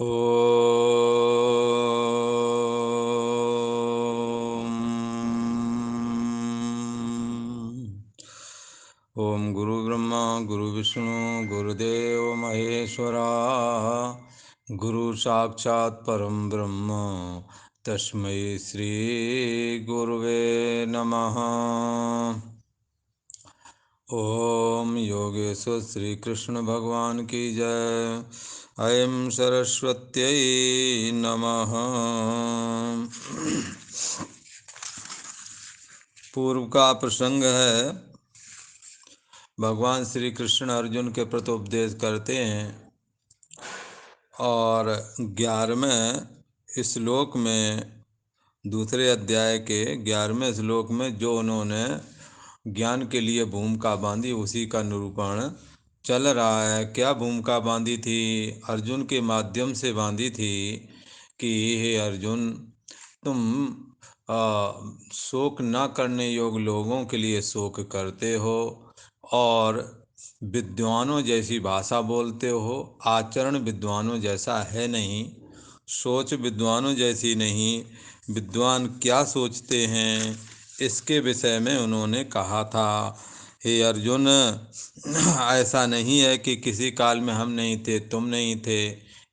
ओम गुरु ब्रह्मा गुरु विष्णु गुरुदेव महेश्वरा गुरु साक्षात् परम ब्रह्म तस्मै श्री गुरुवे नमः। ओम योगेश्वर श्री कृष्ण भगवान की जय। ऐं सरस्वत्यै नमः। पूर्व का प्रसंग है, भगवान श्री कृष्ण अर्जुन के प्रति उपदेश करते हैं और 11वें श्लोक में, दूसरे अध्याय के 11वें श्लोक में जो उन्होंने ज्ञान के लिए भूमिका बांधी उसी का निरूपण चल रहा है। क्या भूमिका बांधी थी? अर्जुन के माध्यम से बांधी थी कि हे अर्जुन, तुम शोक न करने योग्य लोगों के लिए शोक करते हो और विद्वानों जैसी भाषा बोलते हो। आचरण विद्वानों जैसा है नहीं, सोच विद्वानों जैसी नहीं। विद्वान क्या सोचते हैं इसके विषय में उन्होंने कहा था, हे अर्जुन, ऐसा नहीं है कि किसी काल में हम नहीं थे, तुम नहीं थे,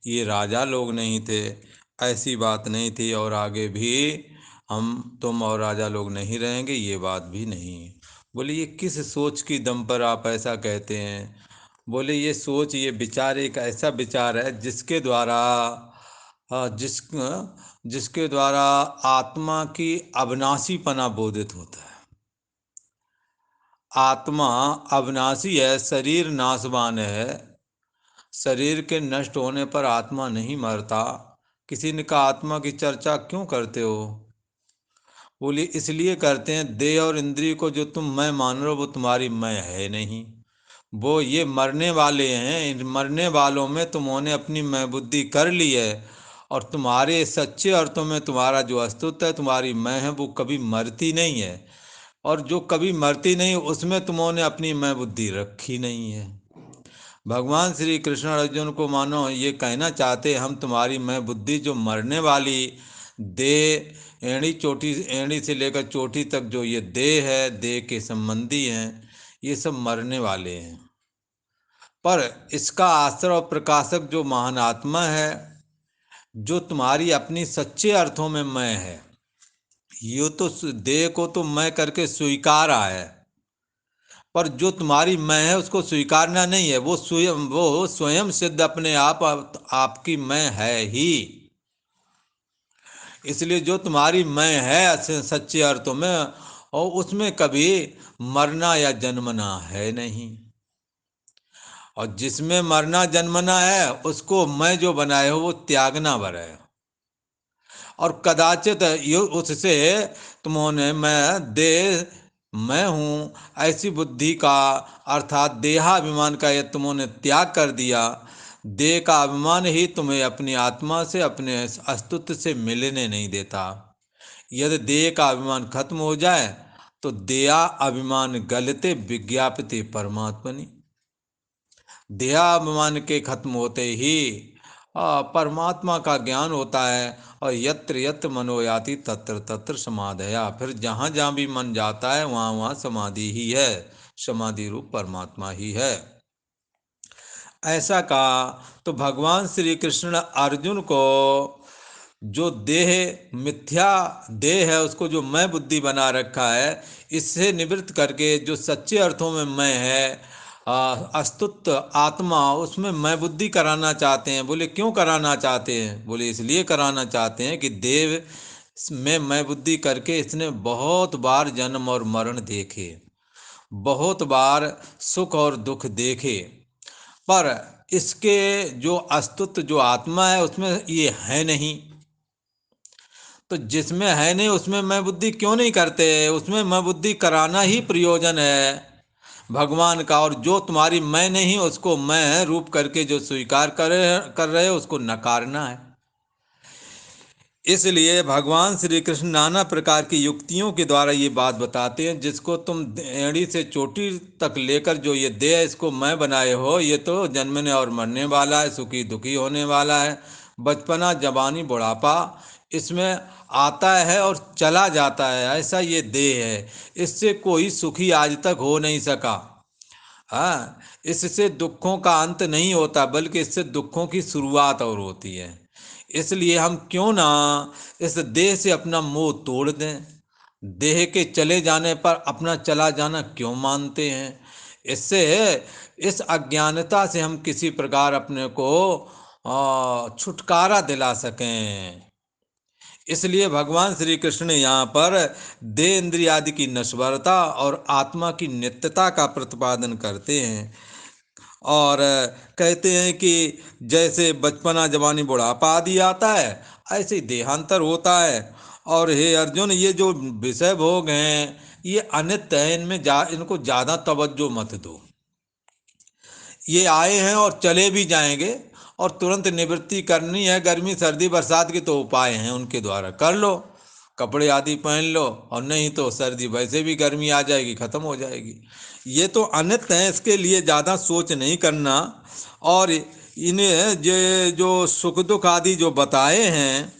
ये राजा लोग नहीं थे, ऐसी बात नहीं थी और आगे भी हम तुम और राजा लोग नहीं रहेंगे, ये बात भी नहीं। बोले ये किस सोच की दम पर आप ऐसा कहते हैं? बोले ये सोच, ये विचार एक ऐसा विचार है जिसके द्वारा जिसके द्वारा आत्मा की अविनाशीपना बोधित होता है। आत्मा अविनाशी है, शरीर नाशवान है। शरीर के नष्ट होने पर आत्मा नहीं मरता। किसी ने कहा आत्मा की चर्चा क्यों करते हो? बोली इसलिए करते हैं, देह और इंद्रिय को जो तुम मैं मान रहे हो वो तुम्हारी मैं है नहीं, वो ये मरने वाले हैं। इन मरने वालों में तुमने अपनी मैं बुद्धि कर ली है और तुम्हारे सच्चे अर्थों में तुम्हारा जो अस्तित्व है, तुम्हारी मैं है, वो कभी मरती नहीं है। और जो कभी मरती नहीं उसमें तुमने अपनी मैं बुद्धि रखी नहीं है। भगवान श्री कृष्ण अर्जुन को मानो ये कहना चाहते, हम तुम्हारी मैं बुद्धि जो मरने वाली देह, एड़ी से लेकर चोटी तक जो ये देह है, देह के संबंधी हैं, ये सब मरने वाले हैं। पर इसका आश्रय और प्रकाशक जो महान आत्मा है, जो तुम्हारी अपनी सच्चे अर्थों में मैं है, ये तो देह को तो मैं करके स्वीकार है, पर जो तुम्हारी मैं है उसको स्वीकारना नहीं है। वो स्वयं सिद्ध अपने आप आपकी मैं है ही। इसलिए जो तुम्हारी मैं है सच्चे अर्थों में, और उसमें कभी मरना या जन्मना है नहीं। और जिसमें मरना जन्मना है उसको मैं जो बनाए हो वो त्यागना बर है। और कदाचित ये उससे तुमने मैं देह मैं हूँ ऐसी बुद्धि का, अर्थात देहाभिमान का ये तुमने त्याग कर दिया। देह का अभिमान ही तुम्हें अपनी आत्मा से, अपने अस्तित्व से मिलने नहीं देता। यदि देह का अभिमान खत्म हो जाए तो देहा अभिमान गलते विज्ञापते परमात्मनि। देहाभिमान के खत्म होते ही परमात्मा का ज्ञान होता है। और यत्र यत्र मनो याति तत्र तत्र समाधया, फिर जहाँ जहाँ भी मन जाता है वहाँ वहाँ समाधि ही है, समाधि रूप परमात्मा ही है। ऐसा कहा तो भगवान श्री कृष्ण अर्जुन को जो देह मिथ्या देह है उसको जो मैं बुद्धि बना रखा है, इससे निवृत्त करके जो सच्चे अर्थों में मैं है, अस्तित्व आत्मा, उसमें मैं बुद्धि कराना चाहते हैं। बोले क्यों कराना चाहते हैं? बोले इसलिए कराना चाहते हैं कि देव में मैं बुद्धि करके इसने बहुत बार जन्म और मरण देखे, बहुत बार सुख और दुख देखे, पर इसके जो अस्तित्व जो आत्मा है उसमें ये है नहीं। तो जिसमें है नहीं उसमें मैं बुद्धि क्यों नहीं करते? उसमें मैं बुद्धि कराना ही प्रयोजन है भगवान का। और जो तुम्हारी मैं नहीं उसको मैं रूप करके जो स्वीकार कर रहे हो उसको नकारना है। इसलिए भगवान श्री कृष्ण नाना प्रकार की युक्तियों के द्वारा ये बात बताते हैं, जिसको तुम एड़ी से चोटी तक लेकर जो ये देह इसको मैं बनाए हो, ये तो जन्मने और मरने वाला है, सुखी दुखी होने वाला है। बचपना, जवानी, बुढ़ापा, इसमें आता है और चला जाता है, ऐसा ये देह है। इससे कोई सुखी आज तक हो नहीं सका। हाँ, इससे दुखों का अंत नहीं होता, बल्कि इससे दुखों की शुरुआत और होती है। इसलिए हम क्यों ना इस देह से अपना मोह तोड़ दें। देह के चले जाने पर अपना चला जाना क्यों मानते हैं। इससे इस अज्ञानता से हम किसी प्रकार अपने को छुटकारा दिला सकें। इसलिए भगवान श्री कृष्ण ने यहाँ पर देह इंद्रिय आदि की नश्वरता और आत्मा की नित्यता का प्रतिपादन करते हैं। और कहते हैं कि जैसे बचपना, जवानी, बुढ़ापा आदि आता है, ऐसे ही देहांतर होता है। और हे अर्जुन, ये जो विषय भोग हैं ये अनित्य है, इनको ज़्यादा तवज्जो मत दो। ये आए हैं और चले भी जाएंगे, और तुरंत निवृत्ति करनी है। गर्मी, सर्दी, बरसात के तो उपाय हैं, उनके द्वारा कर लो, कपड़े आदि पहन लो, और नहीं तो सर्दी, वैसे भी गर्मी आ जाएगी, ख़त्म हो जाएगी। ये तो अनित्य है, इसके लिए ज़्यादा सोच नहीं करना। और इन्हें जो सुख दुख आदि जो बताए हैं,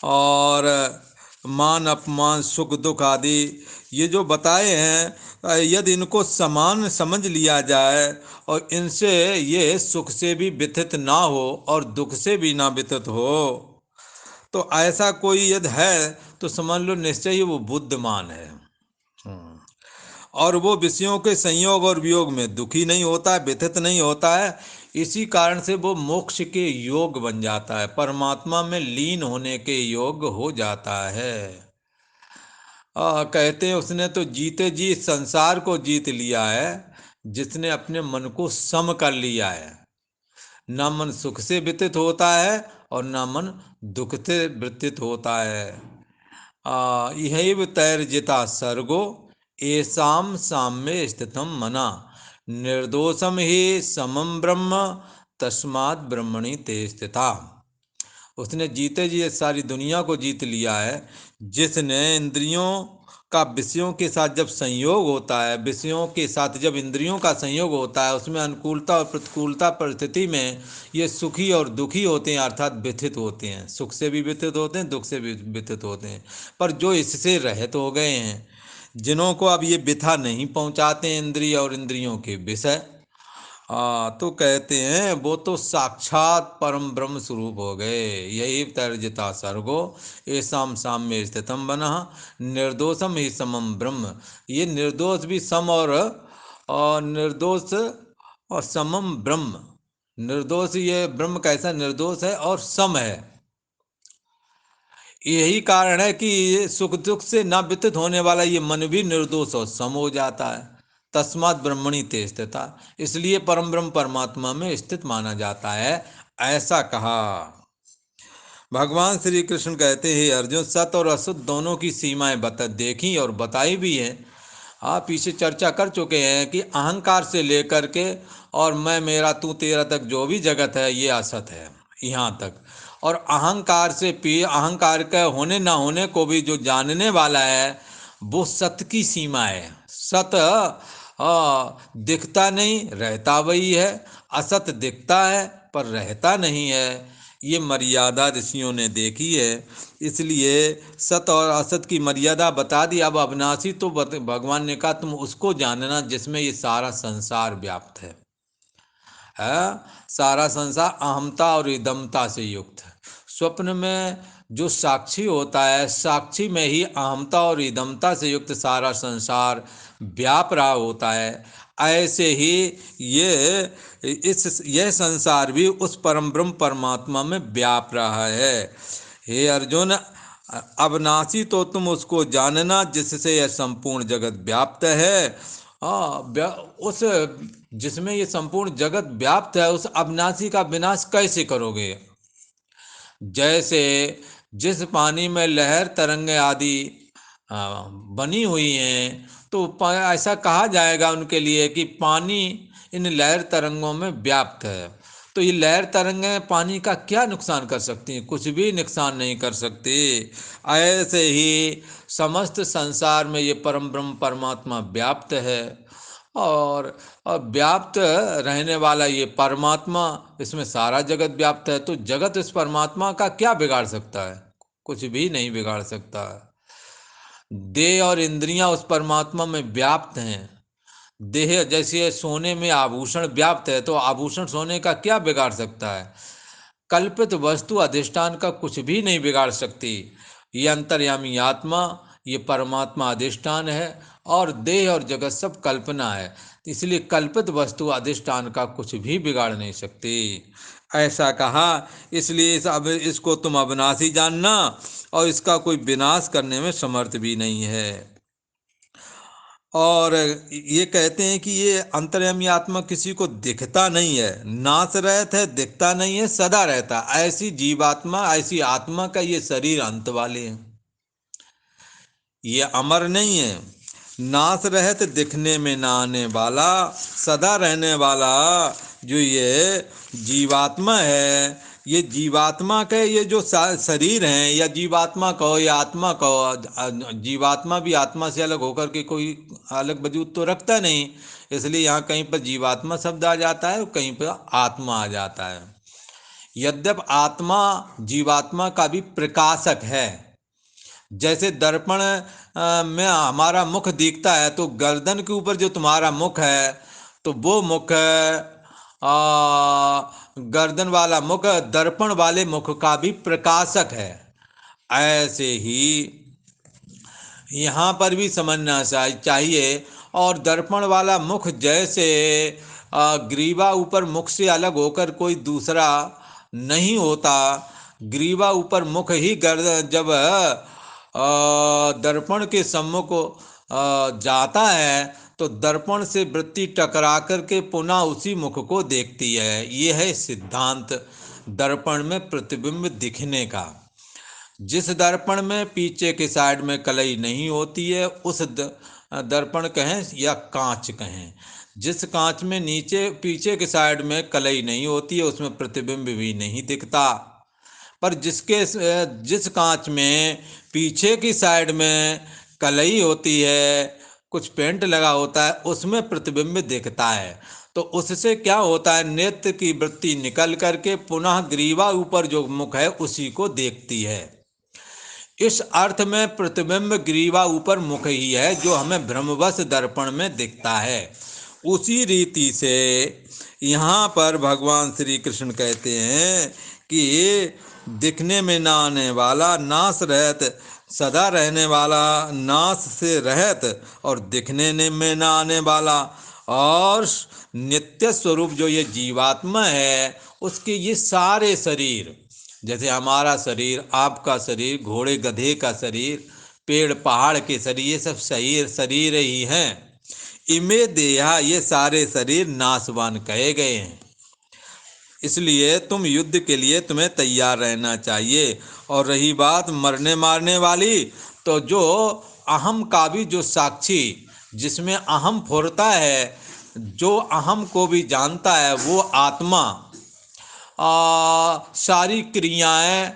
और मान अपमान, सुख दुख आदि ये जो बताए हैं, यदि इनको समान समझ लिया जाए और इनसे ये सुख से भी व्यथित ना हो और दुख से भी ना व्यथित हो, तो ऐसा कोई यदि है तो समझ लो निश्चय ही वो बुद्धिमान है। और वो विषयों के संयोग और वियोग में दुखी नहीं होता है, व्यथित नहीं होता है। इसी कारण से वो मोक्ष के योग बन जाता है, परमात्मा में लीन होने के योग हो जाता है। कहते हैं उसने तो जीते जी संसार को जीत लिया है, जिसने अपने मन को सम कर लिया है। ना मन सुख से व्यतीत होता है और ना मन दुख से व्यतीत होता है। यही तैर्जिता सर्गो येषाम साम्ये स्थितम मना, निर्दोषम ही समम ब्रह्म, तस्मात् ब्रह्मणि ते स्थिता। उसने जीते जी सारी दुनिया को जीत लिया है, जिसने इंद्रियों का विषयों के साथ जब संयोग होता है, विषयों के साथ जब इंद्रियों का संयोग होता है, उसमें अनुकूलता और प्रतिकूलता परिस्थिति में ये सुखी और दुखी होते हैं, अर्थात व्यथित होते हैं। सुख से भी व्यथित होते हैं, दुख से भी व्यथित होते हैं। पर जो इससे रहित हो गए हैं, जिन्हों को अब ये व्यथा नहीं पहुंचाते हैं इंद्रिय और इंद्रियों के विषय, तो कहते हैं वो तो साक्षात परम ब्रह्म स्वरूप हो गए। यही तर्जिता सर्गो येषाम साम्ये स्थितम बना, निर्दोषम ही समम ब्रह्म। ये निर्दोष भी सम, और निर्दोष और समम ब्रह्म। निर्दोष, ये ब्रह्म कैसा निर्दोष है और सम है। यही कारण है कि सुख दुख से न व्यतीत होने वाला ये मन भी निर्दोष और सम हो जाता है। तस्मात् ब्रह्मणि ते स्थिता, इसलिए परम ब्रह्म परमात्मा में स्थित माना जाता है, ऐसा कहा। भगवान श्री कृष्ण कहते हैं, अर्जुन, सत और असत दोनों की सीमाएं देखी और बताई भी हैं। आप पीछे चर्चा कर चुके हैं कि अहंकार से लेकर के और मैं, मेरा, तू, तेरा तक जो भी जगत है ये असत है, यहाँ तक। और अहंकार से अहंकार के होने ना होने को भी जो जानने वाला है, वो सत की सीमा है। सत दिखता नहीं, रहता वही है। असत दिखता है पर रहता नहीं है। ये मर्यादा ऋषियों ने देखी है। इसलिए सत और असत की मर्यादा बता दी। अब अविनाशी तो भगवान ने कहा तुम उसको जानना जिसमें ये सारा संसार व्याप्त है। सारा संसार अहमता और इदमता से युक्त है। स्वप्न में जो साक्षी होता है, साक्षी में ही अहमता और इदमता से युक्त सारा संसार व्याप रहा होता है। ऐसे ही यह संसार भी उस परम ब्रह्म परमात्मा में व्याप रहा है। हे अर्जुन, अविनाशी तो तुम उसको जानना जिससे यह संपूर्ण जगत व्याप्त है। उस जिसमें ये संपूर्ण जगत व्याप्त है, उस अविनाशी का विनाश कैसे करोगे। जैसे जिस पानी में लहर तरंगे आदि बनी हुई हैं, तो ऐसा कहा जाएगा उनके लिए कि पानी इन लहर तरंगों में व्याप्त है। तो ये लहर तरंगें पानी का क्या नुकसान कर सकती हैं? कुछ भी नुकसान नहीं कर सकती। ऐसे ही समस्त संसार में ये परम ब्रह्म परमात्मा व्याप्त है। और व्याप्त रहने वाला ये परमात्मा, इसमें सारा जगत व्याप्त है, तो जगत इस परमात्मा का क्या बिगाड़ सकता है? कुछ भी नहीं बिगाड़ सकता। देह और इंद्रियां उस परमात्मा में व्याप्त हैं। देह जैसे सोने में आभूषण व्याप्त है, तो आभूषण सोने का क्या बिगाड़ सकता है? कल्पित वस्तु अधिष्ठान का कुछ भी नहीं बिगाड़ सकती। ये अंतर्यामी आत्मा, ये परमात्मा अधिष्ठान है, और देह और जगत सब कल्पना है। इसलिए कल्पित वस्तु अधिष्ठान का कुछ भी बिगाड़ नहीं सकती। ऐसा कहा, इसलिए अब इसको तुम अविनाशी जानना, और इसका कोई विनाश करने में समर्थ भी नहीं है। और ये कहते हैं कि ये अंतर्यामी आत्मा किसी को दिखता नहीं है, नाश रहित है, दिखता नहीं है, सदा रहता। ऐसी जीवात्मा, ऐसी आत्मा का ये शरीर अंत वाले हैं, ये अमर नहीं है। नाश रहित, दिखने में ना आने वाला, सदा रहने वाला जो ये जीवात्मा है, ये जीवात्मा के ये जो शरीर हैं, या जीवात्मा कहो या आत्मा कहो, जीवात्मा भी आत्मा से अलग होकर के कोई अलग वजूद तो रखता नहीं। इसलिए यहाँ कहीं पर जीवात्मा शब्द आ जाता है और कहीं पर आत्मा आ जाता है। यद्यप आत्मा जीवात्मा का भी प्रकाशक है। जैसे दर्पण में हमारा मुख दिखता है, तो गर्दन के ऊपर जो तुम्हारा मुख है, तो वो मुख गर्दन वाला मुख दर्पण वाले मुख का भी प्रकाशक है। ऐसे ही यहाँ पर भी समझना चाहिए। और दर्पण वाला मुख जैसे ग्रीवा ऊपर मुख से अलग होकर कोई दूसरा नहीं होता। ग्रीवा ऊपर मुख ही गर्दन जब दर्पण के सम्मुख जाता है, तो दर्पण से वृत्ति टकरा करके पुनः उसी मुख को देखती है। ये है सिद्धांत दर्पण में प्रतिबिंब दिखने का। जिस दर्पण में पीछे के साइड में कलई नहीं होती है, उस दर्पण कहें या कांच कहें, जिस कांच में नीचे पीछे के साइड में कलई नहीं होती है, उसमें प्रतिबिंब भी नहीं दिखता। पर जिस कांच में पीछे की साइड में कलई होती है, कुछ पेंट लगा होता है, उसमें प्रतिबिंब दिखता है। तो उससे क्या होता है, नेत्र की वृत्ति निकल करके पुनः ग्रीवा ऊपर जो मुख है उसी को देखती है। इस अर्थ में प्रतिबिंब ग्रीवा ऊपर मुख ही है, जो हमें भ्रमवश दर्पण में दिखता है। उसी रीति से यहाँ पर भगवान श्री कृष्ण कहते हैं कि दिखने में ना आने वाला, नाश रहित, सदा रहने वाला, नाश से रहित और दिखने में ना आने वाला, और नित्य स्वरूप जो ये जीवात्मा है, उसके ये सारे शरीर, जैसे हमारा शरीर, आपका शरीर, घोड़े गधे का शरीर, पेड़ पहाड़ के शरीर, ये सब शरीर ही हैं। इमे देहा, ये सारे शरीर नाशवान कहे गए हैं। इसलिए तुम युद्ध के लिए तुम्हें तैयार रहना चाहिए। और रही बात मरने मारने वाली, तो जो अहम का भी जो साक्षी, जिसमें अहम फुरता है, जो अहम को भी जानता है, वो आत्मा सारी क्रियाएं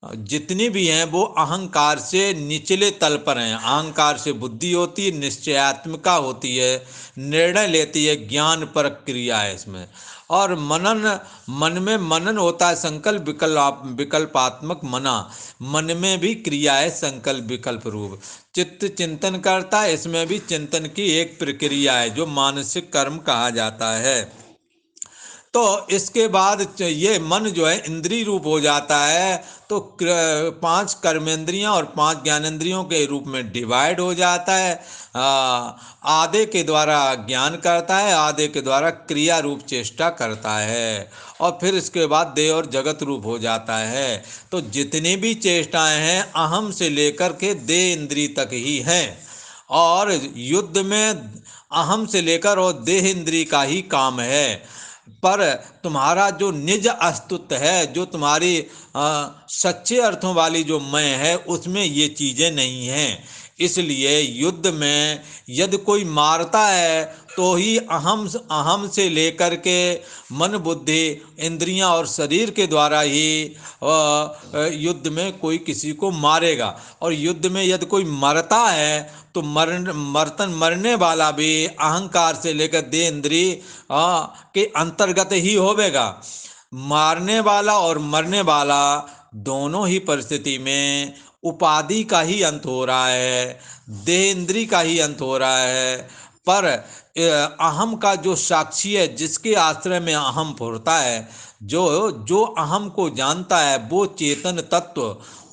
जितनी भी हैं वो अहंकार से निचले तल पर हैं। अहंकार से बुद्धि होती है, निश्चयात्मिका होती है, निर्णय लेती है, ज्ञान परक क्रिया है इसमें। और मन में मनन होता है, संकल्प विकल्पात्मक मना, मन में भी क्रिया है संकल्प विकल्प रूप। चित्त चिंतन करता है, इसमें भी चिंतन की एक प्रक्रिया है जो मानसिक कर्म कहा जाता है। तो इसके बाद ये मन जो है इंद्रिय रूप हो जाता है, तो 5 कर्मेंद्रियां और 5 ज्ञानेंद्रियों के रूप में डिवाइड हो जाता है। आधे के द्वारा ज्ञान करता है, आधे के द्वारा क्रिया रूप चेष्टा करता है, और फिर इसके बाद देह और जगत रूप हो जाता है। तो जितनी भी चेष्टाएं हैं अहम से लेकर के देह इंद्रिय तक ही हैं, और युद्ध में अहम से लेकर और देह इंद्रिय का ही काम है। पर तुम्हारा जो निज अस्तित्व है, जो तुम्हारी सच्चे अर्थों वाली जो मैं है, उसमें ये चीज़ें नहीं हैं। इसलिए युद्ध में यदि कोई मारता है तो ही अहम अहम से लेकर के मन बुद्धि इंद्रियां और शरीर के द्वारा ही युद्ध में कोई किसी को मारेगा। और युद्ध में यदि कोई मरता है तो मरने वाला भी अहंकार से लेकर देह इंद्रिय के अंतर्गत ही होवेगा। मारने वाला और मरने वाला दोनों ही परिस्थिति में उपाधि का ही अंत हो रहा है, देह इंद्रिय का ही अंत हो रहा है। पर अहम का जो साक्षी है, जिसके आश्रय में अहम फुरता है, जो जो अहम को जानता है, वो चेतन तत्व,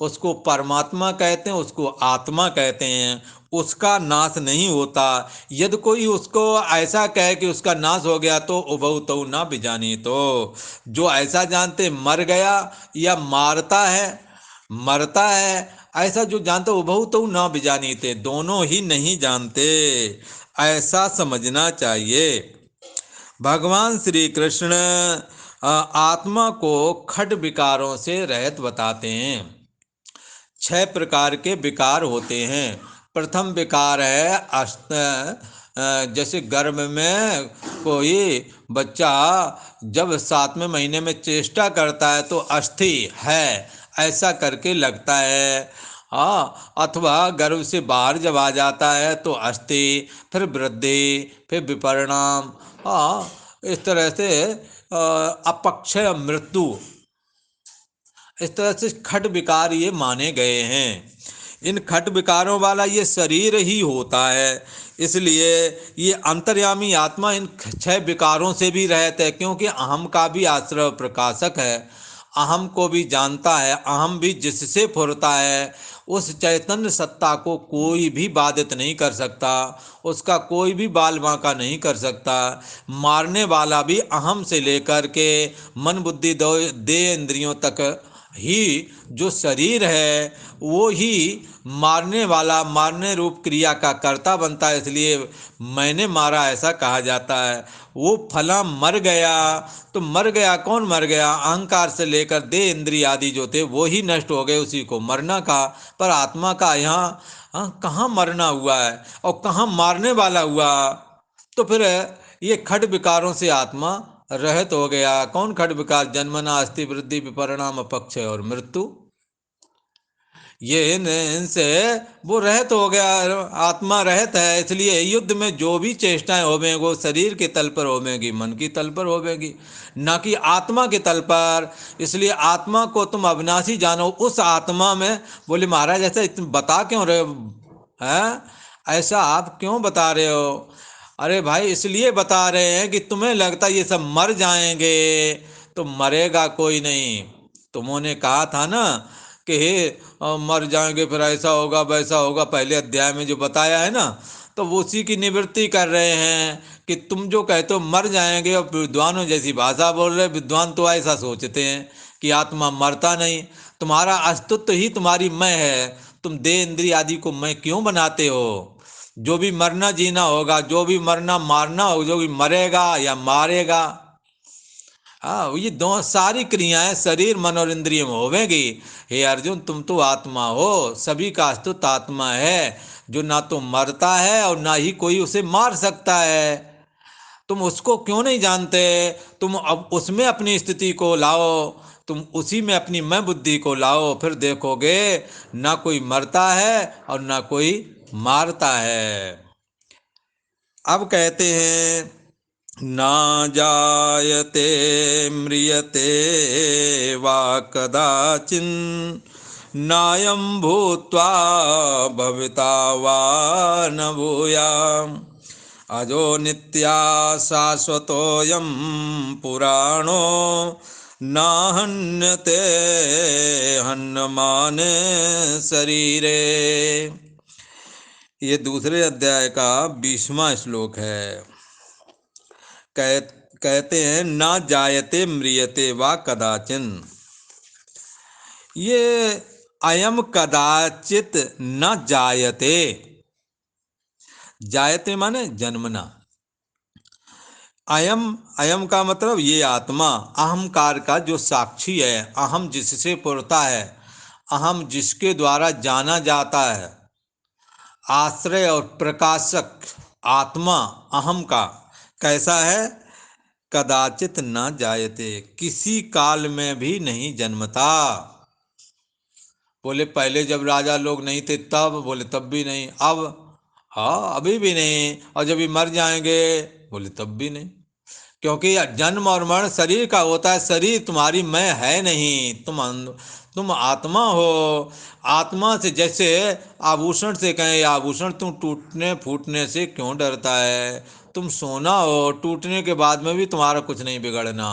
उसको परमात्मा कहते हैं, उसको आत्मा कहते हैं। उसका नाश नहीं होता। यदि कोई उसको ऐसा कहे कि उसका नाश हो गया तो उभौ तो ना बिजानी, तो जो ऐसा जानते मर गया या मारता है मरता है, ऐसा जो जानते उभौ तो ना बिजानी थे, दोनों ही नहीं जानते, ऐसा समझना चाहिए। भगवान श्री कृष्ण आत्मा को खट विकारों से रहित बताते हैं। 6 प्रकार के विकार होते हैं। प्रथम विकार है जैसे गर्भ में कोई बच्चा जब 7वें महीने में चेष्टा करता है तो अस्थि है ऐसा करके लगता है। अथवा गर्भ से बाहर जब आ जाता है तो अस्थि, फिर वृद्धि, फिर विपरिणाम, इस तरह से अपक्षय मृत्यु, इस तरह से खट विकार ये माने गए हैं। इन खट विकारों वाला ये शरीर ही होता है, इसलिए ये अंतर्यामी आत्मा इन 6 विकारों से भी रहता है, क्योंकि अहम का भी आश्रय प्रकाशक है, अहम को भी जानता है। अहम भी जिससे फुरता है उस चैतन्य सत्ता को कोई भी बाधित नहीं कर सकता, उसका कोई भी बाल बांका नहीं कर सकता। मारने वाला भी अहम से लेकर के मन बुद्धि देह इंद्रियों तक ही जो शरीर है वो ही मारने वाला, मारने रूप क्रिया का कर्ता बनता है। इसलिए मैंने मारा ऐसा कहा जाता है। वो फला मर गया तो मर गया, कौन मर गया? अहंकार से लेकर देह इंद्रिय आदि जो थे वो ही नष्ट हो गए, उसी को मरना कहा। पर आत्मा का यहाँ कहाँ मरना हुआ है और कहाँ मारने वाला हुआ? तो फिर ये खड विकारों से आत्मा रहित हो गया। कौन खड विकार? जन्मना, अस्थि, वृद्धि, विपरिणाम, अपक्षय और मृत्यु। ये इनसे वो रहित हो गया, आत्मा रहित है। इसलिए युद्ध में जो भी चेष्टाएं होवेंगी वो शरीर के तल पर होवेंगी, मन की तल पर होवेंगी, ना कि आत्मा के तल पर। इसलिए आत्मा को तुम अविनाशी जानो। उस आत्मा में बोले महाराज ऐसा बता क्यों रहे हो? हैं ऐसा आप क्यों बता रहे हो? अरे भाई इसलिए बता रहे हैं कि तुम्हें लगता ये सब मर जाएंगे, तो मरेगा कोई नहीं। तुमने कहा था ना कि मर जाएंगे, फिर ऐसा होगा वैसा होगा, पहले अध्याय में जो बताया है ना, तो वो उसी की निवृत्ति कर रहे हैं कि तुम जो कहते हो मर जाएंगे, और विद्वानों जैसी भाषा बोल रहे। विद्वान तो ऐसा सोचते हैं कि आत्मा मरता नहीं, तुम्हारा अस्तित्व ही तुम्हारी मैं है। तुम देह इंद्रिय आदि को मैं क्यों बनाते हो? जो भी मरना जीना होगा, जो भी मरना मारना होगा, जो भी मरेगा या मारेगा, ये दो सारी क्रियाएं शरीर मन और इंद्रिय में होवेगी। हे अर्जुन, तुम तो आत्मा हो, सभी का अस्तित्व आत्मा है, जो ना तो मरता है और ना ही कोई उसे मार सकता है। तुम उसको क्यों नहीं जानते? तुम अब उसमें अपनी स्थिति को लाओ, तुम उसी में अपनी मैं बुद्धि को लाओ, फिर देखोगे ना कोई मरता है और ना कोई मारता है। अब कहते हैं ना जायते म्रियते वा कदाचिन नायं भूत्वा भविता वा न भूयाम् अजो नित्या शाश्वतोऽयं पुराणो नाहन्यते हन्यमाने शरीरे। ये दूसरे अध्याय का 20वां श्लोक है। कहते हैं ना जायते म्रियते वा कदाचिन। ये अयम कदाचित न जायते, जायते माने जन्मना। अयम, अयम का मतलब ये आत्मा, अहंकार का जो साक्षी है, अहम जिससे पुरता है, अहम जिसके द्वारा जाना जाता है, आश्रय और प्रकाशक आत्मा अहम का कैसा है? कदाचित न जायते, किसी काल में भी नहीं जन्मता। बोले पहले जब राजा लोग नहीं थे तब, बोले तब भी नहीं, अब हाँ अभी भी नहीं, और जब भी मर जाएंगे, बोले तब भी नहीं। क्योंकि जन्म और मरण शरीर का होता है, शरीर तुम्हारी मैं है नहीं, तुम आत्मा हो। आत्मा से जैसे आभूषण से कहें, आभूषण तुम टूटने फूटने से क्यों डरता है? तुम सोना हो, टूटने के बाद में भी तुम्हारा कुछ नहीं बिगड़ना।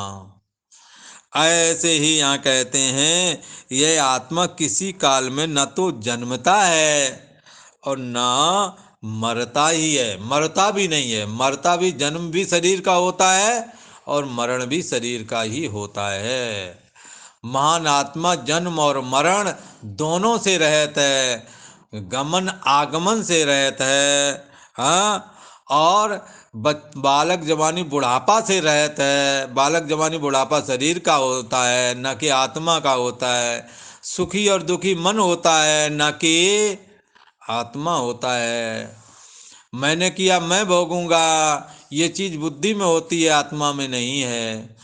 ऐसे ही यहाँ कहते हैं, यह आत्मा किसी काल में न तो जन्मता है और न मरता ही है, मरता भी नहीं है। मरता भी, जन्म भी शरीर का होता है और मरण भी शरीर का ही होता है। महान आत्मा जन्म और मरण दोनों से रहता है, गमन आगमन से रहता है। हाँ, और बालक जवानी बुढ़ापा से रहता है। बालक जवानी बुढ़ापा शरीर का होता है, न कि आत्मा का होता है। सुखी और दुखी मन होता है, न कि आत्मा होता है। मैंने किया मैं भोगूंगा, ये चीज बुद्धि में होती है, आत्मा में नहीं है।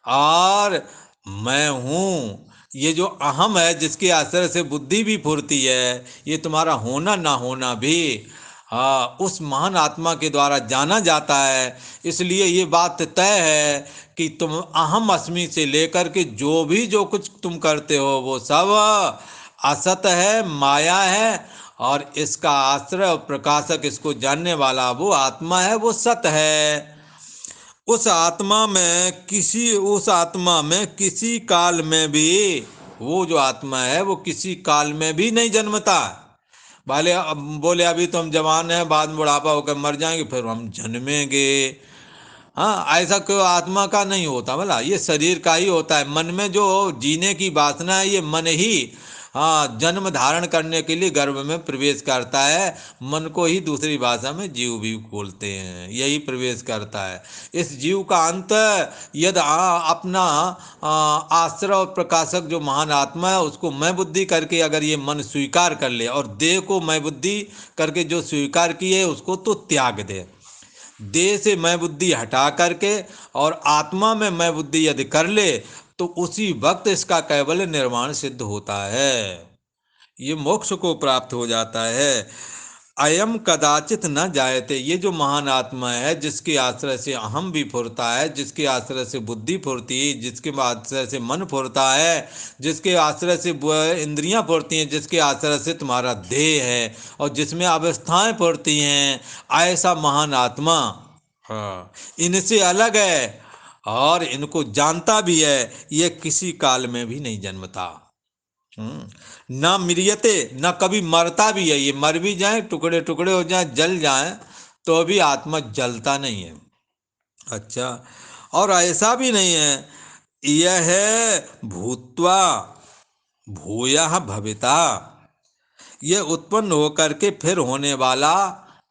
और मैं हूँ, ये जो अहम है जिसके आश्रय से बुद्धि भी फुरती है, ये तुम्हारा होना ना होना भी हाँ उस महान आत्मा के द्वारा जाना जाता है। इसलिए ये बात तय है कि तुम अहम अस्मि से लेकर के जो कुछ तुम करते हो वो सब असत है, माया है। और इसका आश्रय और प्रकाशक, इसको जानने वाला वो आत्मा है, वो सत है। उस आत्मा में किसी काल में भी, वो जो आत्मा है वो किसी काल में भी नहीं जन्मता। भले अब बोले अभी तो हम जवान हैं, बाद में बुढ़ापा होकर मर जाएंगे, फिर हम जन्मेंगे। हाँ, ऐसा कोई आत्मा का नहीं होता, बोला ये शरीर का ही होता है। मन में जो जीने की वासना है, ये मन ही हाँ जन्म धारण करने के लिए गर्भ में प्रवेश करता है। मन को ही दूसरी भाषा में जीव भी बोलते हैं, यही प्रवेश करता है। इस जीव का अंत यदि अपना आश्रय और प्रकाशक जो महान आत्मा है उसको मैं बुद्धि करके अगर ये मन स्वीकार कर ले, और देह को मैं बुद्धि करके जो स्वीकार किए उसको तो त्याग दे। देह से मैं बुद्धि हटा करके और आत्मा में मैं बुद्धि यदि कर ले, तो उसी वक्त इसका कैवल्य निर्माण सिद्ध होता है, ये मोक्ष को प्राप्त हो जाता है। अयम कदाचित न जायते, ये जो महान आत्मा है जिसके आश्रय से अहम भी फुरता है, जिसके आश्रय से बुद्धि फुरती है, जिसके आश्रय से मन फुरता है, जिसके आश्रय से इंद्रियां फुरती हैं, जिसके आश्रय से तुम्हारा देह है और जिसमें अवस्थाएं फुरती हैं, ऐसा महान आत्मा हाँ इनसे अलग है और इनको जानता भी है। ये किसी काल में भी नहीं जन्मता। ना मिरियते, ना कभी मरता भी है। ये मर भी जाए, टुकड़े टुकड़े हो जाए, जल जाए, तो भी आत्मा जलता नहीं है। अच्छा, और ऐसा भी नहीं है, यह है भूत्वा भूयः भविता, यह उत्पन्न होकर के फिर होने वाला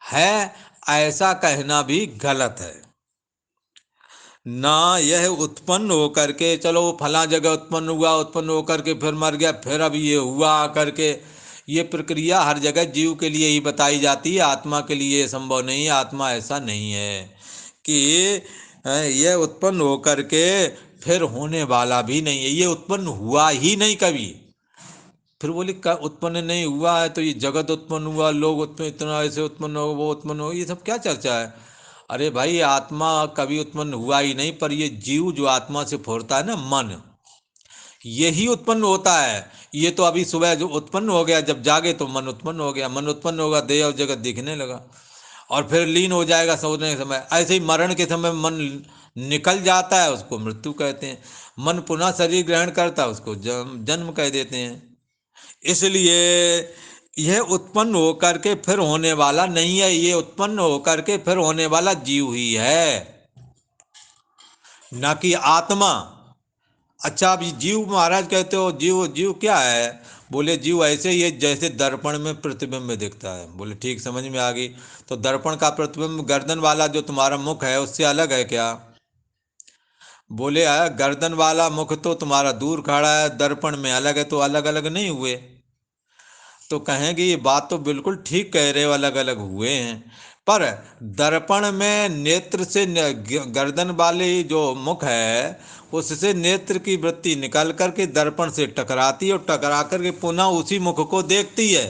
है, ऐसा कहना भी गलत है। ना यह उत्पन्न होकर के, चलो वो फला जगह उत्पन्न हुआ, उत्पन्न होकर के फिर मर गया, फिर अब ये हुआ करके, ये प्रक्रिया हर जगह जीव के लिए ही बताई जाती है, आत्मा के लिए संभव नहीं है। आत्मा ऐसा नहीं है कि यह उत्पन्न होकर के फिर होने वाला भी नहीं है, ये उत्पन्न हुआ ही नहीं कभी। फिर बोली उत्पन्न नहीं हुआ है तो ये जगत उत्पन्न हुआ, लोग उत्पन्न, इतना ऐसे उत्पन्न हो, वो उत्पन्न हो, ये सब क्या चर्चा है? अरे भाई, आत्मा कभी उत्पन्न हुआ ही नहीं, पर ये जीव जो आत्मा से फोड़ता है ना मन, यही उत्पन्न होता है। ये तो अभी सुबह जो उत्पन्न हो गया, जब जागे तो मन उत्पन्न हो गया, मन उत्पन्न होगा, देह और जगत दिखने लगा, और फिर लीन हो जाएगा सोने के समय। ऐसे ही मरण के समय मन निकल जाता है, उसको मृत्यु कहते हैं। मन पुनः शरीर ग्रहण करता है, उसको जन्म कह देते हैं। इसलिए यह उत्पन्न होकर के फिर होने वाला नहीं है, ये उत्पन्न होकर के फिर होने वाला जीव ही है, न कि आत्मा। अच्छा, अब ये जीव महाराज कहते हो, जीव जीव क्या है? बोले जीव ऐसे ही है जैसे दर्पण में प्रतिबिंब दिखता है। बोले ठीक, समझ में आ गई। तो दर्पण का प्रतिबिंब गर्दन वाला जो तुम्हारा मुख है उससे अलग है क्या? बोले गर्दन वाला मुख तो तुम्हारा दूर खड़ा है, दर्पण में अलग है, तो अलग अलग नहीं हुए। तो कहेंगे ये बात तो बिल्कुल ठीक कह रहे हो, अलग अलग हुए हैं। पर दर्पण में नेत्र से गर्दन वाली जो मुख है, उससे नेत्र की वृत्ति निकल करके दर्पण से टकराती है और टकरा करके पुनः उसी मुख को देखती है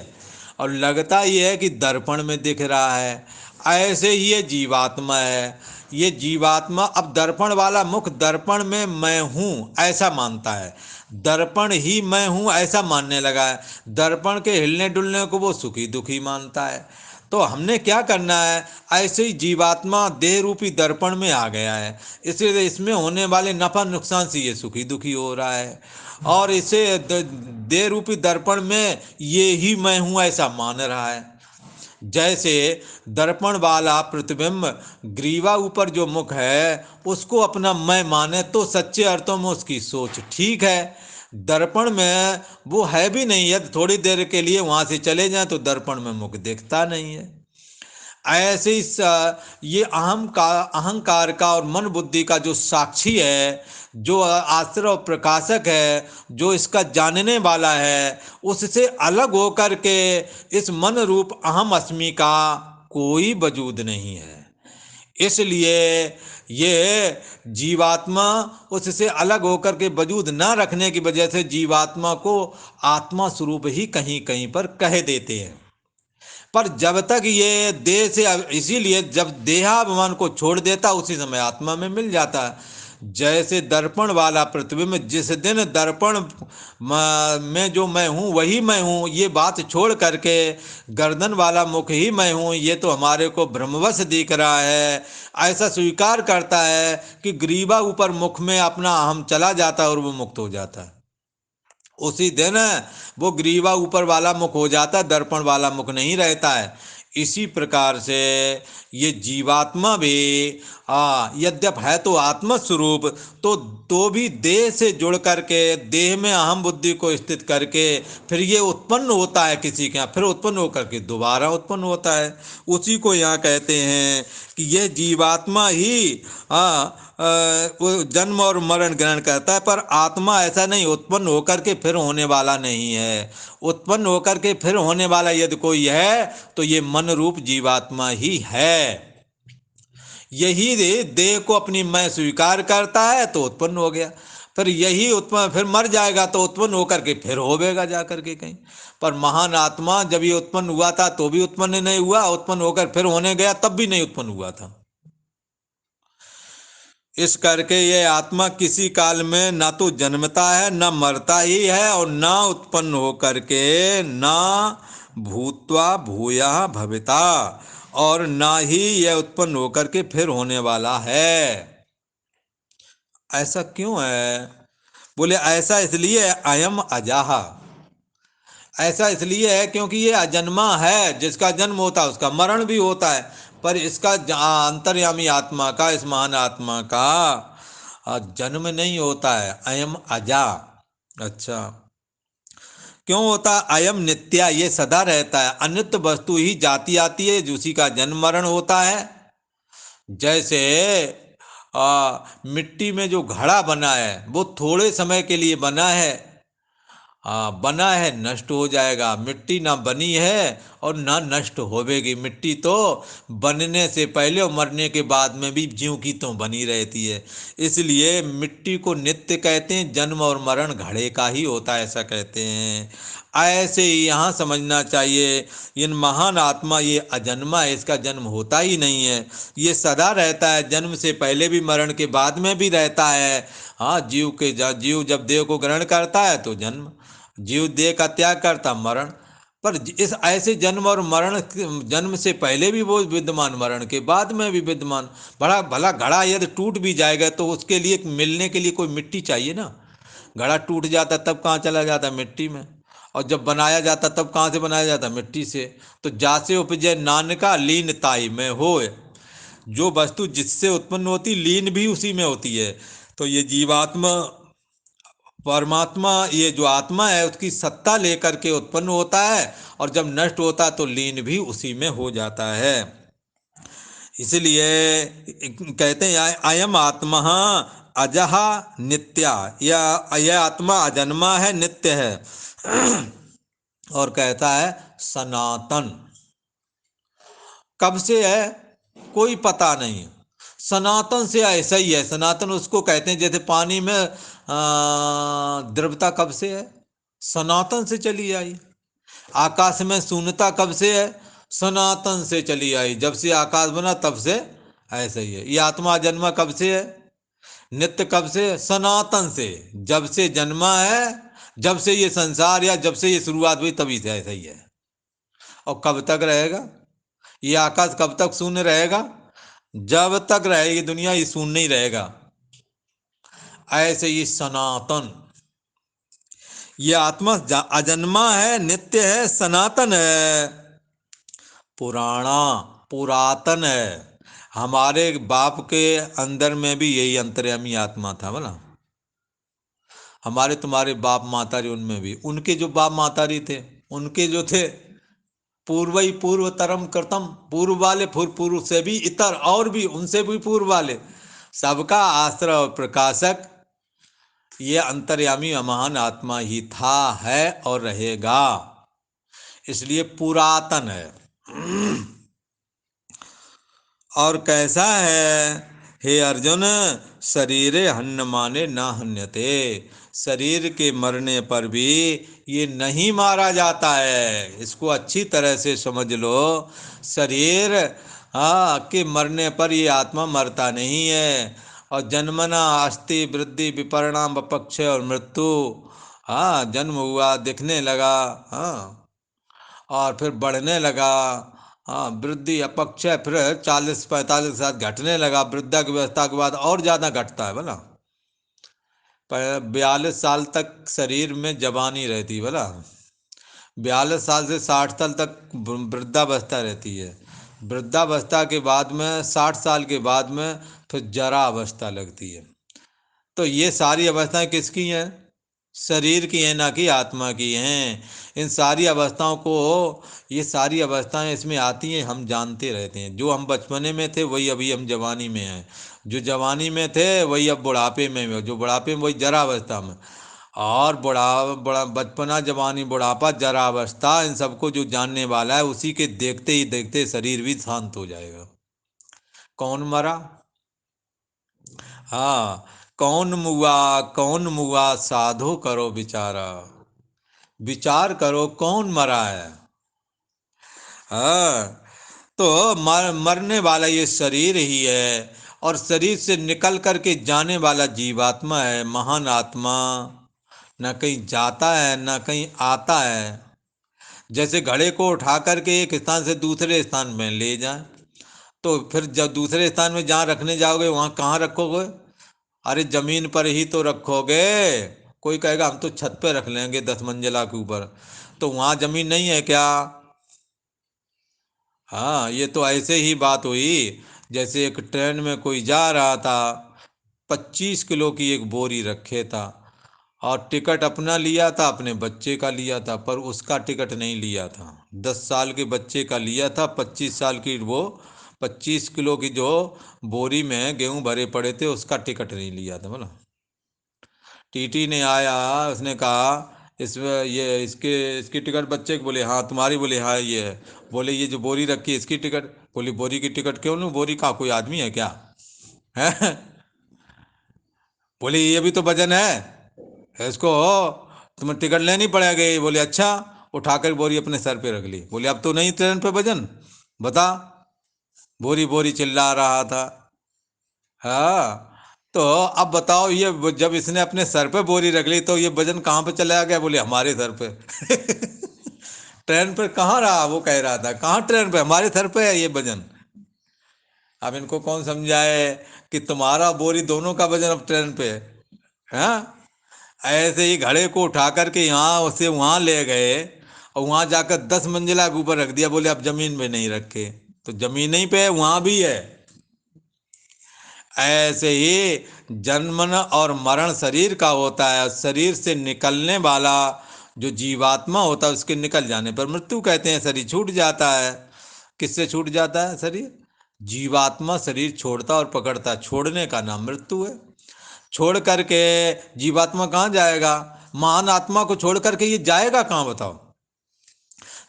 और लगता ये है कि दर्पण में दिख रहा है। ऐसे ही ये जीवात्मा है। ये जीवात्मा अब दर्पण वाला मुख दर्पण में मैं हूँ ऐसा मानता है, दर्पण ही मैं हूँ ऐसा मानने लगा है। दर्पण के हिलने डुलने को वो सुखी दुखी मानता है। तो हमने क्या करना है, ऐसे ही जीवात्मा देह रूपी दर्पण में आ गया है, इसलिए इसमें होने वाले नफा नुकसान से ये सुखी दुखी हो रहा है और इसे देह रूपी दर्पण में ये ही मैं हूँ ऐसा मान रहा है। जैसे दर्पण वाला प्रतिबिंब ग्रीवा ऊपर जो मुख है उसको अपना मैं माने तो सच्चे अर्थों में उसकी सोच ठीक है। दर्पण में वो है भी नहीं, यदि थोड़ी देर के लिए वहां से चले जाएं तो दर्पण में मुख दिखता नहीं है। ऐसे ही ये अहंकार का और मन बुद्धि का जो साक्षी है, जो आश्रय और प्रकाशक है, जो इसका जानने वाला है, उससे अलग होकर के इस मन रूप अहम अस्मि का कोई वजूद नहीं है। इसलिए ये जीवात्मा उससे अलग होकर के वजूद न रखने की वजह से जीवात्मा को आत्मा स्वरूप ही कहीं कहीं पर कह देते हैं। पर जब तक ये देह से, इसीलिए जब देहाभिमान को छोड़ देता उसी समय आत्मा में मिल जाता है। जैसे दर्पण वाला प्रतिबिंब जिस दिन दर्पण में जो मैं हूँ वही मैं हूँ ये बात छोड़ करके गर्दन वाला मुख ही मैं हूँ ये तो हमारे को भ्रमवश दिख रहा है, ऐसा स्वीकार करता है कि ग्रीवा ऊपर मुख में अपना अहम चला जाता है और वो मुक्त हो जाता है। उसी दिन वो ग्रीवा ऊपर वाला मुख हो जाता है, दर्पण वाला मुख नहीं रहता है। इसी प्रकार से ये जीवात्मा भी यद्यप है तो आत्म स्वरूप, तो भी देह से जुड़ करके देह में अहम बुद्धि को स्थित करके फिर ये उत्पन्न होता है किसी के यहाँ, फिर उत्पन्न होकर के दोबारा उत्पन्न होता है। उसी को यहाँ कहते हैं कि यह जीवात्मा ही वो जन्म और मरण ग्रहण करता है, पर आत्मा ऐसा नहीं, उत्पन्न होकर के फिर होने वाला नहीं है। उत्पन्न होकर के फिर होने वाला यदि कोई है तो ये मन रूप जीवात्मा ही है। यही देह को अपनी मैं स्वीकार करता है तो उत्पन्न हो गया, फिर यही उत्पन्न फिर मर जाएगा तो उत्पन्न होकर के फिर होवेगा जा करके कहीं। पर महान आत्मा जब ये उत्पन्न हुआ था तो भी उत्पन्न नहीं हुआ, उत्पन्न होकर फिर होने गया तब भी नहीं उत्पन्न हुआ था। इस करके ये आत्मा किसी काल में ना तो जन्मता है न मरता ही है और ना उत्पन्न होकर के ना भूत्वा भूया भविता, और ना ही यह उत्पन्न होकर के फिर होने वाला है। ऐसा क्यों है? बोले ऐसा इसलिए अयम अजाहा, ऐसा इसलिए है क्योंकि ये अजन्मा है, जिसका जन्म होता है उसका मरण भी होता है, पर इसका अंतर्यामी आत्मा का, इस महान आत्मा का जन्म नहीं होता है। अयम अजा। अच्छा, क्यों होता? अयम नित्या, ये सदा रहता है। अनित्य वस्तु ही जाती आती है, उसी का जन्म मरण होता है। जैसे मिट्टी में जो घड़ा बना है वो थोड़े समय के लिए बना है, बना है नष्ट हो जाएगा। मिट्टी ना बनी है और ना नष्ट होवेगी। मिट्टी तो बनने से पहले और मरने के बाद में भी ज्यों की त्यों बनी रहती है। इसलिए मिट्टी को नित्य कहते हैं, जन्म और मरण घड़े का ही होता है ऐसा कहते हैं। ऐसे ही यहाँ समझना चाहिए, इन महान आत्मा ये अजन्मा है, इसका जन्म होता ही नहीं है, ये सदा रहता है, जन्म से पहले भी मरण के बाद में भी रहता है। हाँ, जीव जब देह को ग्रहण करता है तो जन्म, जीव देह का त्याग करता मरण। पर इस ऐसे जन्म और मरण, जन्म से पहले भी वो विद्यमान, मरण के बाद में भी विद्यमान। बड़ा भला घड़ा यदि टूट भी जाएगा तो उसके लिए मिलने के लिए कोई मिट्टी चाहिए ना। घड़ा टूट जाता तब कहाँ चला जाता? मिट्टी में। और जब बनाया जाता तब कहाँ से बनाया जाता? मिट्टी से। तो जासे उपजे नानका लीन ताई में होए, जो वस्तु जिससे उत्पन्न होती लीन भी उसी में होती है। तो ये जीवात्मा परमात्मा, ये जो आत्मा है उसकी सत्ता लेकर के उत्पन्न होता है और जब नष्ट होता है तो लीन भी उसी में हो जाता है। इसलिए कहते हैं अयम आत्मा अजहा नित्या, यह आत्मा अजन्मा है, नित्य है। और कहता है सनातन। कब से है कोई पता नहीं, सनातन से ऐसा ही है। सनातन उसको कहते हैं जैसे पानी में द्रवता कब से है, सनातन से चली आई। आकाश में शून्यता कब से है, सनातन से चली आई। जब से आकाश बना तब से ऐसा ही है। ये आत्मा जन्मा कब से है, नित्य कब से, सनातन से। जब से जन्मा है, जब से ये संसार या जब से ये शुरुआत हुई तभी से ऐसा ही है। और कब तक रहेगा ये आकाश, कब तक शून्य रहेगा, जब तक रहेगी दुनिया ये शून्य नहीं रहेगा। ऐसे ही सनातन, ये आत्मा अजन्मा है, नित्य है, सनातन है, पुराना, पुरातन है। हमारे बाप के अंदर में भी यही अंतर्यामी आत्मा था बोला। हमारे तुम्हारे बाप मातारी उनमें भी, उनके जो बाप मातारी थे उनके जो थे पूर्व ही पूर्व तरम कृतम, पूर्व वाले पूर्व पूर्व से भी इतर, और भी उनसे भी पूर्व वाले, सबका आश्रय और प्रकाशक ये अंतर्यामी महान आत्मा ही था, है और रहेगा। इसलिए पुरातन है। और कैसा है, हे अर्जुन, शरीरे हन्न माने ना हन्यते, शरीर के मरने पर भी ये नहीं मारा जाता है। इसको अच्छी तरह से समझ लो। शरीर के मरने पर ये आत्मा मरता नहीं है। और जन्मना अस्थि वृद्धि विपरिणाम अपक्ष और मृत्यु, जन्म हुआ, दिखने लगा, और फिर बढ़ने लगा, वृद्धि अपक्ष, फिर 40-45 के साथ घटने लगा, वृद्धा की व्यवस्था के बाद और ज़्यादा घटता है बोला। पर 42 साल तक शरीर में जवानी रहती है बोला, 42 साल से 60 साल तक वृद्धावस्था रहती है। वृद्धावस्था के बाद में 60 साल के बाद में फिर जरा अवस्था लगती है। तो ये सारी अवस्थाएं किसकी हैं, शरीर की हैं, ना कि आत्मा की हैं। इन सारी अवस्थाओं को, ये सारी अवस्थाएं इसमें आती हैं, हम जानते रहते हैं। जो हम बचपने में थे वही अभी हम जवानी में हैं, जो जवानी में थे वही अब बुढ़ापे में हैं, जो बुढ़ापे में वही जरा अवस्था में। और बड़ा बचपना, जवानी, बुढ़ापा, जरा अवस्था, इन सबको जो जानने वाला है उसी के देखते ही देखते शरीर भी शांत हो जाएगा। कौन मरा, हाँ, कौन मुआ साधो करो विचारा, विचार करो कौन मरा है। हाँ, तो मरने वाला ये शरीर ही है, और शरीर से निकल करके जाने वाला जीवात्मा है, महान आत्मा। न कहीं जाता है न कहीं आता है। जैसे घड़े को उठा करके एक स्थान से दूसरे स्थान में ले जाए, तो फिर जब दूसरे स्थान में जहाँ रखने जाओगे वहाँ कहाँ रखोगे, अरे जमीन पर ही तो रखोगे। कोई कहेगा हम तो छत पे रख लेंगे 10 मंजिला के ऊपर, तो वहाँ जमीन नहीं है क्या। हाँ, ये तो ऐसे ही बात हुई। जैसे एक ट्रेन में कोई जा रहा था, 25 किलो की एक बोरी रखे था, और टिकट अपना लिया था, अपने बच्चे का लिया था, पर उसका टिकट नहीं लिया था। 10 साल के बच्चे का लिया था, 25 साल की वो 25 किलो की जो बोरी में गेहूं भरे पड़े थे उसका टिकट नहीं लिया था बोला। टीटी ने आया, उसने कहा इसमें ये इसके इसकी टिकट बच्चे की, बोले हाँ तुम्हारी, बोले हाँ ये है। बोले ये जो बोरी रखी है इसकी टिकट, बोली बोरी की टिकट क्यों लूँ, बोरी का कोई आदमी है क्या है। बोले ये भी तो वजन है, इसको तुम्हें टिकट लेनी पड़ेगी। बोले अच्छा, उठाकर बोरी अपने सर पे रख ली। बोले अब तो नहीं ट्रेन पे वजन, बता। बोरी बोरी चिल्ला रहा था। हाँ, तो अब बताओ, ये जब इसने अपने सर पे बोरी रख ली तो ये वजन कहाँ पे चला गया, बोले हमारे सर पे। ट्रेन पर कहाँ रहा, वो कह रहा था कहाँ ट्रेन पे, हमारे सर पे है ये वजन। अब इनको कौन समझाए कि तुम्हारा बोरी दोनों का वजन अब ट्रेन पे है। हाँ, ऐसे ही घड़े को उठा करके यहाँ से वहाँ ले गए, और वहाँ जाकर 10 मंजिला के ऊपर रख दिया। बोले अब जमीन पे नहीं रखे, तो जमीन ही पे है, वहाँ भी है। ऐसे ही जन्मन और मरण शरीर का होता है। शरीर से निकलने वाला जो जीवात्मा होता है उसके निकल जाने पर मृत्यु कहते हैं, शरीर छूट जाता है। किससे छूट जाता है शरीर, जीवात्मा शरीर छोड़ता और पकड़ता, छोड़ने का नाम मृत्यु है। छोड़ करके जीवात्मा कहाँ जाएगा, महान आत्मा को छोड़ करके ये जाएगा कहाँ बताओ।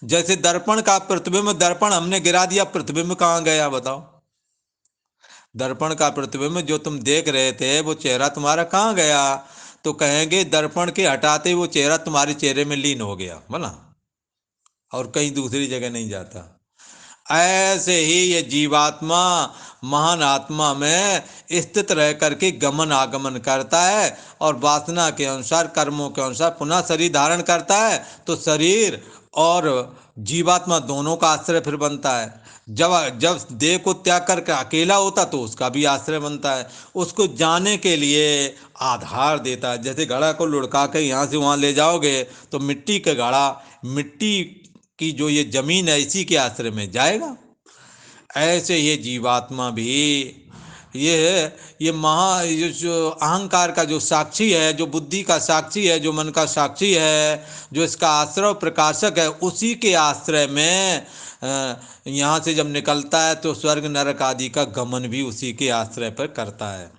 जैसे दर्पण का प्रतिबिंब, दर्पण हमने गिरा दिया, प्रतिबिंब कहाँ गया बताओ? दर्पण का प्रतिबिंब जो तुम देख रहे थे वो चेहरा तुम्हारा कहाँ गया? तो कहेंगे दर्पण के हटाते वो चेहरा तुम्हारे चेहरे में लीन हो गया, बोला, और कहीं दूसरी जगह नहीं जाता। ऐसे ही ये जीवात्मा महान आत्मा में स्थित रह करके गमन आगमन करता है और वासना के अनुसार, कर्मों के अनुसार पुनः शरीर धारण करता है। तो शरीर और जीवात्मा दोनों का आश्रय फिर बनता है। जब जब देह को त्याग करके अकेला होता तो उसका भी आश्रय बनता है, उसको जाने के लिए आधार देता है। जैसे घड़ा को लुढ़का के यहाँ से वहाँ ले जाओगे तो मिट्टी का घड़ा, मिट्टी कि जो ये जमीन है इसी के आश्रय में जाएगा। ऐसे ये जीवात्मा भी, ये ये जो अहंकार का जो साक्षी है, जो बुद्धि का साक्षी है, जो मन का साक्षी है, जो इसका आश्रय प्रकाशक है, उसी के आश्रय में यहाँ से जब निकलता है तो स्वर्ग नरक आदि का गमन भी उसी के आश्रय पर करता है।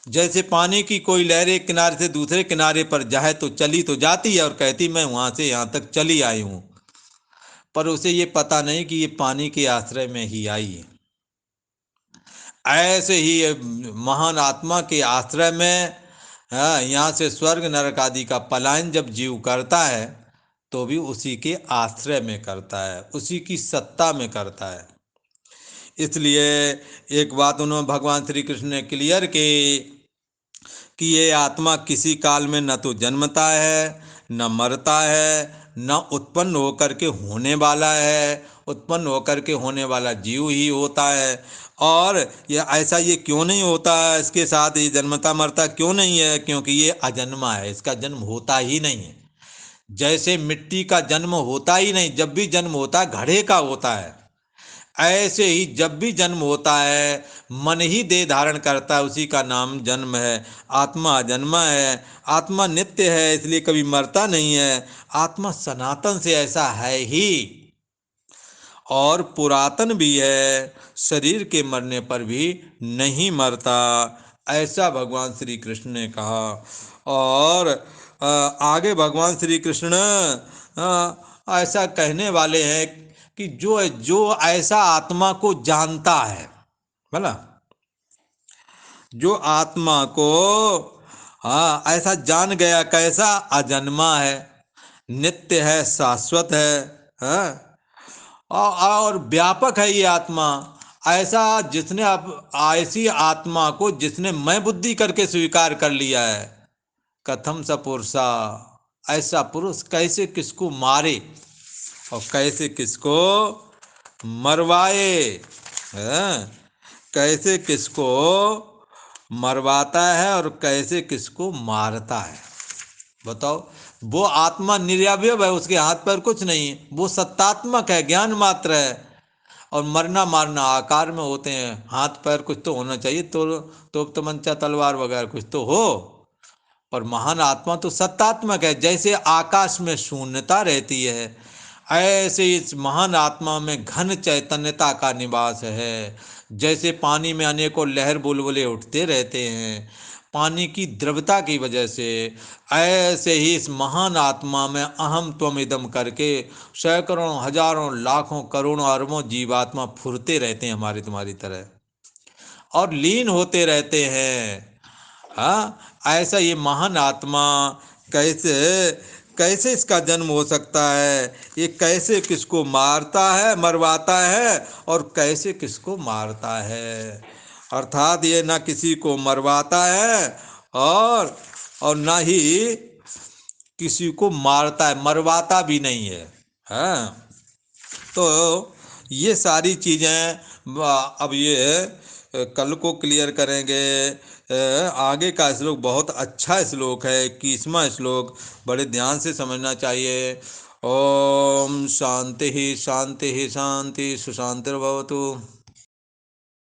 जैसे पानी की कोई लहर एक किनारे से दूसरे किनारे पर जाए तो चली तो जाती है और कहती मैं वहाँ से यहाँ तक चली आई हूँ, पर उसे ये पता नहीं कि ये पानी के आश्रय में ही आई है। ऐसे ही ये महान आत्मा के आश्रय में, यहाँ से स्वर्ग नरक आदि का पलायन जब जीव करता है तो भी उसी के आश्रय में करता है, उसी की सत्ता में करता है। इसलिए एक बात उन्होंने भगवान श्री कृष्ण ने क्लियर की कि ये आत्मा किसी काल में न तो जन्मता है, न मरता है, न उत्पन्न होकर के होने वाला है। उत्पन्न होकर के होने वाला जीव ही होता है। और ये ऐसा ये क्यों नहीं होता है, इसके साथ ये जन्मता मरता क्यों नहीं है? क्योंकि ये अजन्मा है, इसका जन्म होता ही नहीं है। जैसे मिट्टी का जन्म होता ही नहीं, जब भी जन्म होता है घड़े का होता है, ऐसे ही जब भी जन्म होता है मन ही देह धारण करता है, उसी का नाम जन्म है। आत्मा अजन्मा है, आत्मा नित्य है, इसलिए कभी मरता नहीं है। आत्मा सनातन से ऐसा है ही और पुरातन भी है, शरीर के मरने पर भी नहीं मरता, ऐसा भगवान श्री कृष्ण ने कहा। और आगे भगवान श्री कृष्ण ऐसा कहने वाले हैं कि जो जो ऐसा आत्मा को जानता है, बोला, जो आत्मा को ऐसा जान गया, कैसा? अजन्मा है, नित्य है, शाश्वत है, हाँ, और व्यापक है ये आत्मा। ऐसा जिसने अब ऐसी आत्मा को जिसने मैं बुद्धि करके स्वीकार कर लिया है, कथम स पुरुषा, ऐसा पुरुष कैसे किसको मारे और कैसे किसको मरवाए, हैं? कैसे किसको मरवाता है और कैसे किसको मारता है, बताओ। वो आत्मा निर्वयव है, उसके हाथ पैर कुछ नहीं है, वो सत्तात्मक है, ज्ञान मात्र है। और मरना मारना आकार में होते हैं, हाथ पैर कुछ तो होना चाहिए, तो तमंचा तलवार वगैरह कुछ तो हो। पर महान आत्मा तो सत्तात्मक है, जैसे आकाश में शून्यता रहती है ऐसे इस महान आत्मा में घन चैतन्यता का निवास है। जैसे पानी में अनेकों लहर बुलबुले उठते रहते हैं पानी की द्रवता की वजह से, ऐसे ही इस महान आत्मा में अहम त्वम इदम करके सैकड़ों हजारों लाखों करोड़ों अरबों जीवात्मा फुरते रहते हैं हमारी तुम्हारी तरह और लीन होते रहते हैं। हाँ, ऐसा ये महान आत्मा कैसे कैसे इसका जन्म हो सकता है, ये कैसे किसको मारता है, मरवाता है, और कैसे किसको मारता है। अर्थात ये ना किसी को मरवाता है और ना ही किसी को मारता है, मरवाता भी नहीं है। हाँ, तो ये सारी चीज़ें अब ये कल को क्लियर करेंगे। आगे का श्लोक बहुत अच्छा श्लोक है, 21वां श्लोक, बड़े ध्यान से समझना चाहिए। ओम शांति ही शांति ही शांति, सुशांतिर्भवतु।